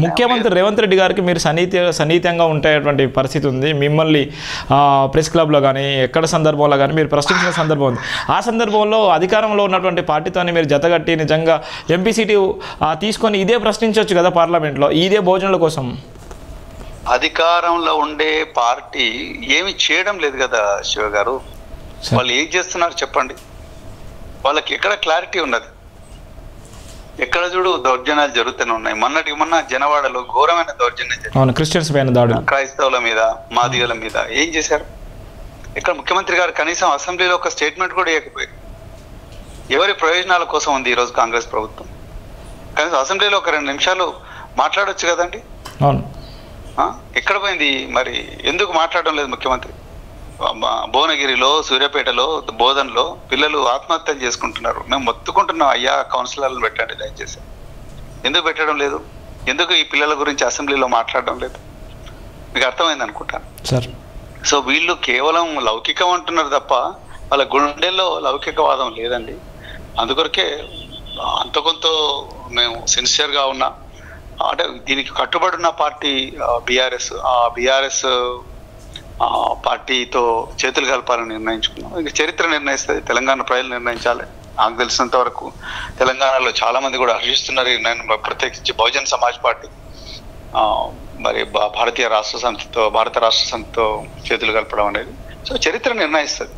ముఖ్యమంత్రి రేవంత్ రెడ్డి గారికి మీరు సన్నిహితంగా ఉండేటువంటి పరిస్థితి ఉంది. మిమ్మల్ని ప్రెస్ క్లబ్లో కానీ ఎక్కడ సందర్భంలో కానీ మీరు ప్రశ్నించిన సందర్భం ఉంది. ఆ సందర్భంలో అధికారంలో ఉన్నటువంటి పార్టీతోని మీరు జతగట్టి నిజంగా ఎంపీ సీటు తీసుకొని ఇదే ప్రశ్నించవచ్చు కదా పార్లమెంట్లో, ఇదే భోజనాల కోసం. అధికారంలో ఉండే పార్టీ ఏమి చేయడం లేదు కదా శివ గారు. వాళ్ళు ఏం చేస్తున్నారు చెప్పండి. వాళ్ళకి ఎక్కడ క్లారిటీ ఉన్నది? ఎక్కడ చూడు దౌర్జన్యాలు జరుగుతూనే ఉన్నాయి. మొన్న జనవాడలో ఘోరమైన దౌర్జన్యం జరిగింది. క్రిస్టియన్స్ పైన దాడులు, క్రైస్తవుల మీద, మాదిగల మీద ఏం చేశారు? ఇక్కడ ముఖ్యమంత్రి గారు కనీసం అసెంబ్లీలో ఒక స్టేట్మెంట్ కూడా ఇవ్వకపోయారు. ఎవరి ప్రయోజనాల కోసం ఉంది ఈరోజు కాంగ్రెస్ ప్రభుత్వం? కనీసం అసెంబ్లీలో ఒక 2 నిమిషాలు మాట్లాడొచ్చు కదండి. అవును, ఎక్కడ పోయింది మరి? ఎందుకు మాట్లాడడం లేదు ముఖ్యమంత్రి? భువనగిరిలో, సూర్యాపేటలో, బోధనలో పిల్లలు ఆత్మహత్యలు చేసుకుంటున్నారు. మేము మొత్తుకుంటున్నాం, అయ్యా కౌన్సిలర్లు పెట్టండి దయచేసి. ఎందుకు పెట్టడం లేదు? ఎందుకు ఈ పిల్లల గురించి అసెంబ్లీలో మాట్లాడడం లేదు? మీకు అర్థమైంది అనుకుంటాను సార్. సో వీళ్ళు కేవలం లౌకికం అంటున్నారు తప్ప వాళ్ళ గుండెల్లో లౌకికవాదం లేదండి. అందుకొరకే అంత కొంత మేము సిన్సియర్గా ఉన్నా, అంటే దీనికి కట్టుబడి ఉన్న పార్టీ బీఆర్ఎస్. ఆ బీఆర్ఎస్ పార్టీతో చేతులు కలపాలని నిర్ణయించుకున్నాం. ఇంకా చరిత్ర నిర్ణయిస్తుంది, తెలంగాణ ప్రజలు నిర్ణయించాలి. నాకు తెలిసినంత వరకు తెలంగాణలో చాలా మంది కూడా హర్షిస్తున్నారు. నేను ప్రత్యేకించి బహుజన్ సమాజ్ పార్టీ మరి భారత రాష్ట్ర సమితితో చేతులు కలపడం అనేది. సో చరిత్ర నిర్ణయిస్తుంది.